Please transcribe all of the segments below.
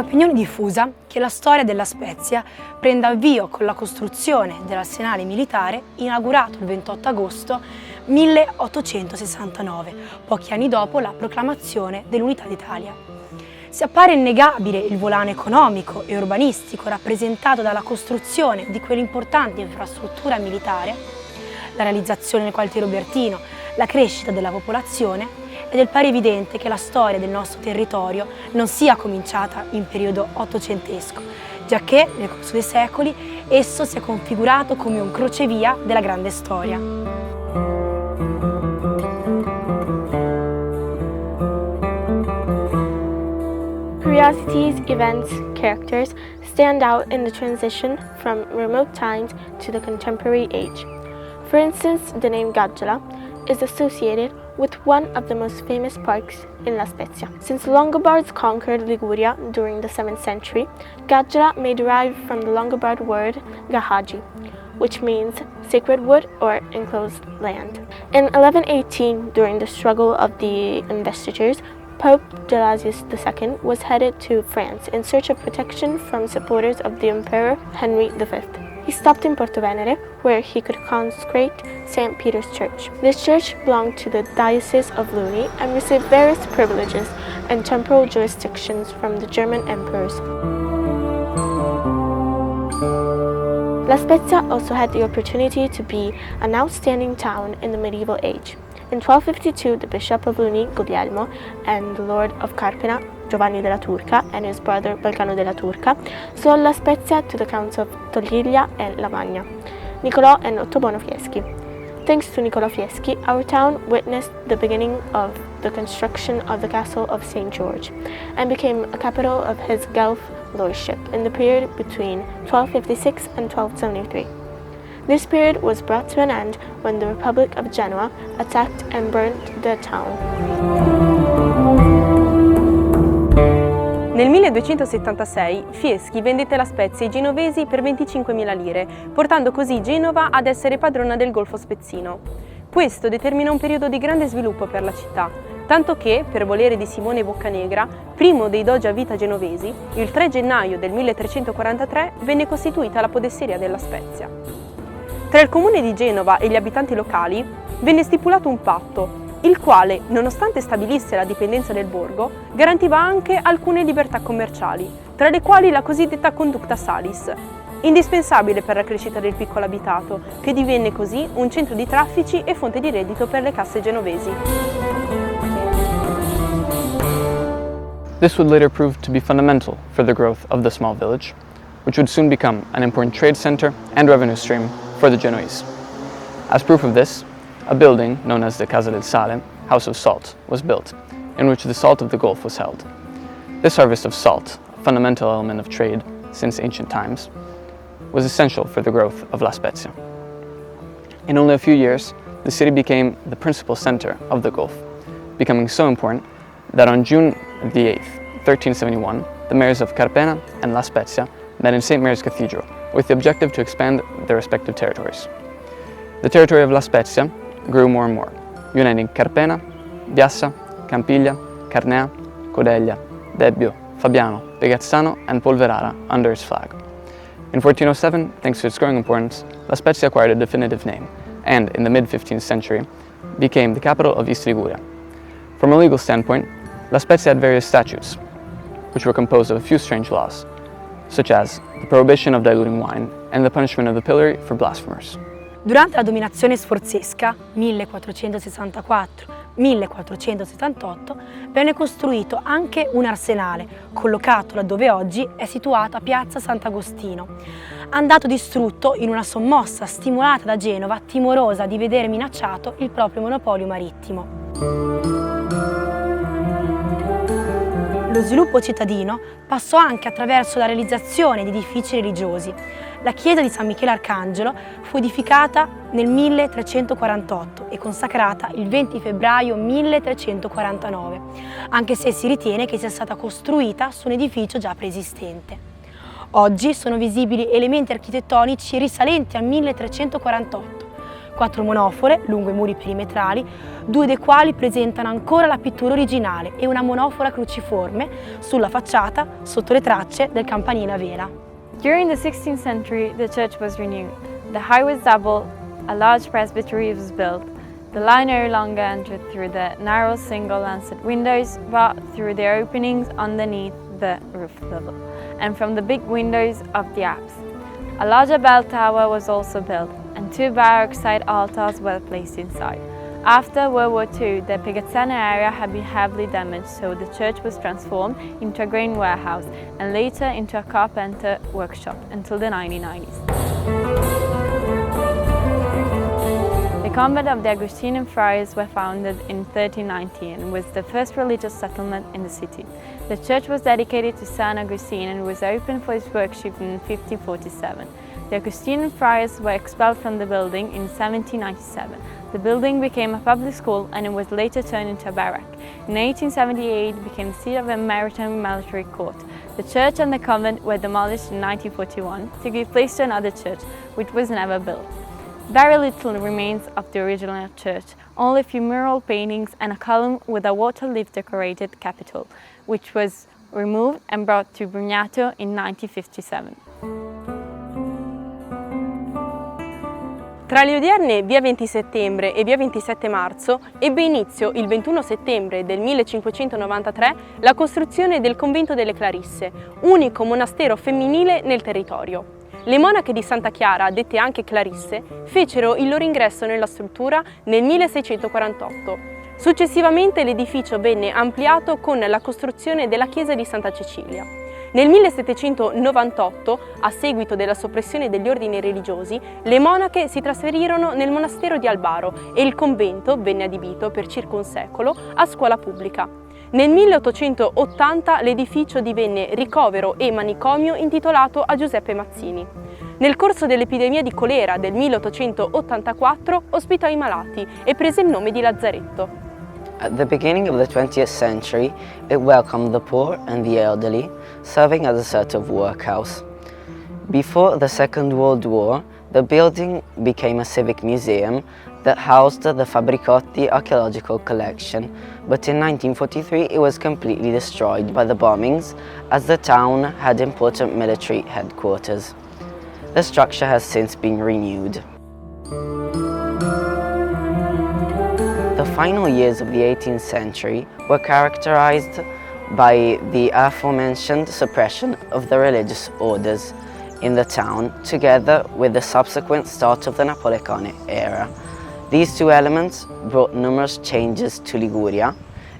opinione diffusa che la storia della Spezia prenda avvio con la costruzione dell'arsenale militare inaugurato il 28 agosto 1869, pochi anni dopo la proclamazione dell'Unità d'Italia. Se appare innegabile il volano economico e urbanistico rappresentato dalla costruzione di quell'importante infrastruttura militare, la realizzazione del quartiere Ubertino, la crescita della popolazione, è del pari evidente che la storia del nostro territorio non sia cominciata in periodo ottocentesco, giacché nel corso dei secoli esso si è configurato come un crocevia della grande storia. Curiosities, events, characters stand out in the transition from remote times to the contemporary age. For instance, the name Gagiola is associated with one of the most famous parks in La Spezia. Since the Longobards conquered Liguria during the 7th century, Gagiola may derive from the Longobard word Gahagi, which means sacred wood or enclosed land. In 1118, during the struggle of the investitures, Pope Gelasius II was headed to France in search of protection from supporters of the Emperor Henry V. He stopped in Porto Venere, where he could consecrate St. Peter's Church. This church belonged to the Diocese of Luni and received various privileges and temporal jurisdictions from the German emperors. La Spezia also had the opportunity to be an outstanding town in the medieval age. In 1252, the Bishop of Luni, Guglielmo, and the Lord of Carpena, Giovanni della Turca, and his brother Balcano della Turca, sold La Spezia to the Counts of Toglia and Lavagna, Niccolò and Ottobono Fieschi. Thanks to Niccolò Fieschi, our town witnessed the beginning of the construction of the castle of St. George and became a capital of his Guelph lordship in the period between 1256 and 1273. This period was brought to an end when the Republic of Genoa attacked and burnt the town. Nel 1276 Fieschi vendette La Spezia ai genovesi per 25.000 lire, portando così Genova ad essere padrona del Golfo Spezzino. Questo determina un periodo di grande sviluppo per la città, tanto che, per volere di Simone Boccanegra, primo dei doge a vita genovesi, il 3 gennaio del 1343 venne costituita la podesseria della Spezia. Tra il comune di Genova e gli abitanti locali venne stipulato un patto, il quale, nonostante stabilisse la dipendenza del borgo, garantiva anche alcune libertà commerciali, tra le quali la cosiddetta conducta salis, indispensabile per la crescita del piccolo abitato, che divenne così un centro di traffici e fonte di reddito per le casse genovesi. This would later prove to be fundamental for the growth of the small village, which would soon become an important trade center and revenue stream for the Genoese. As proof of this, a building known as the Casa del Sale, House of Salt, was built, in which the salt of the Gulf was held. This harvest of salt, a fundamental element of trade since ancient times, was essential for the growth of La Spezia. In only a few years, the city became the principal center of the Gulf, becoming so important that on June the 8th, 1371, the mayors of Carpena and La Spezia met in St. Mary's Cathedral with the objective to expand their respective territories. The territory of La Spezia grew more and more, uniting Carpena, Biassa, Campiglia, Carnea, Codeglia, Debbio, Fabiano, Pegazzano, and Polverara under its flag. In 1407, thanks to its growing importance, La Spezia acquired a definitive name and, in the mid-15th century, became the capital of East Liguria. From a legal standpoint, La Spezia had various statutes, which were composed of a few strange laws, such as the prohibition of diluting wine and the punishment of the pillory for blasphemers. Durante la dominazione sforzesca, 1464-1478, venne costruito anche un arsenale, collocato laddove oggi è situata Piazza Sant'Agostino, andato distrutto in una sommossa stimolata da Genova, timorosa di vedere minacciato il proprio monopolio marittimo. Lo sviluppo cittadino passò anche attraverso la realizzazione di edifici religiosi. La chiesa di San Michele Arcangelo fu edificata nel 1348 e consacrata il 20 febbraio 1349, anche se si ritiene che sia stata costruita su un edificio già preesistente. Oggi sono visibili elementi architettonici risalenti al 1348, 4 monofore lungo i muri perimetrali, 2 dei quali presentano ancora la pittura originale e una monofora cruciforme sulla facciata sotto le tracce del campanile a vela. During the 16th century, the church was renewed. The high was double, a large presbytery was built. The light no longer entered through the narrow single-lancet windows, but through the openings underneath the roof level, and from the big windows of the apse. A larger bell tower was also built, and 2 baroque side altars were placed inside. After World War II, the Pegazzano area had been heavily damaged, so the church was transformed into a grain warehouse and later into a carpenter workshop until the 1990s. The convent of the Augustinian friars were founded in 1390 and was the first religious settlement in the city. The church was dedicated to San Agustin and was opened for his worship in 1547. The Augustinian friars were expelled from the building in 1797. The building became a public school and it was later turned into a barrack. In 1878 it became the seat of a maritime military court. The church and the convent were demolished in 1941 to give place to another church, which was never built. Very little remains of the original church, only a few mural paintings and a column with a water leaf decorated capital, which was removed and brought to Brugnato in 1957. Tra le odierne via 20 settembre e via 27 marzo ebbe inizio il 21 settembre del 1593 la costruzione del convento delle Clarisse, unico monastero femminile nel territorio. Le monache di Santa Chiara, dette anche Clarisse, fecero il loro ingresso nella struttura nel 1648. Successivamente l'edificio venne ampliato con la costruzione della chiesa di Santa Cecilia. Nel 1798, a seguito della soppressione degli ordini religiosi, le monache si trasferirono nel monastero di Albaro e il convento venne adibito per circa un secolo a scuola pubblica. Nel 1880 l'edificio divenne ricovero e manicomio intitolato a Giuseppe Mazzini. Nel corso dell'epidemia di colera del 1884 ospitò i malati e prese il nome di Lazzaretto. At the beginning of the 20th century, it welcomed the poor and the elderly, serving as a sort of workhouse. Before the Second World War, the building became a civic museum that housed the Fabbricotti archaeological collection, but in 1943 it was completely destroyed by the bombings as the town had important military headquarters. The structure has since been renewed. The final years of the 18th century were characterized by the aforementioned suppression of the religious orders in the town, together with the subsequent start of the Napoleonic era. These two elements brought numerous changes to Liguria.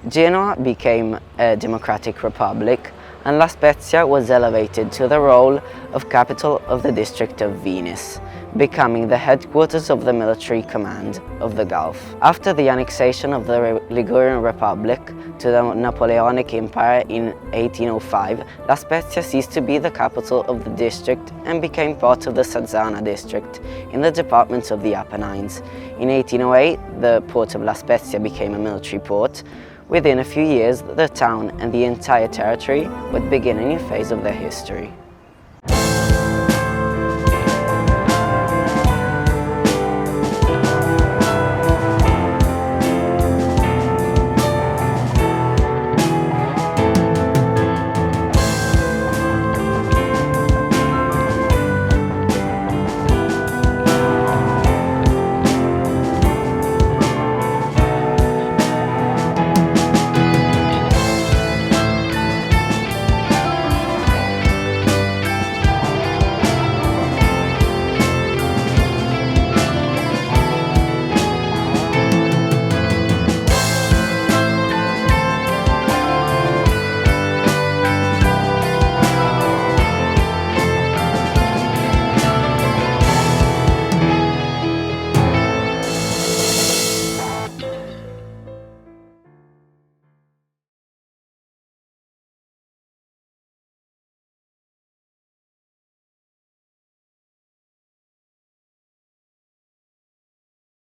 Genoa became a democratic republic, and La Spezia was elevated to the role of capital of the district of Venice, becoming the headquarters of the military command of the Gulf. After the annexation of the Ligurian Republic to the Napoleonic Empire in 1805, La Spezia ceased to be the capital of the district and became part of the Sazzana district in the department of the Apennines. In 1808, the port of La Spezia became a military port. Within a few years, the town and the entire territory would begin a new phase of their history.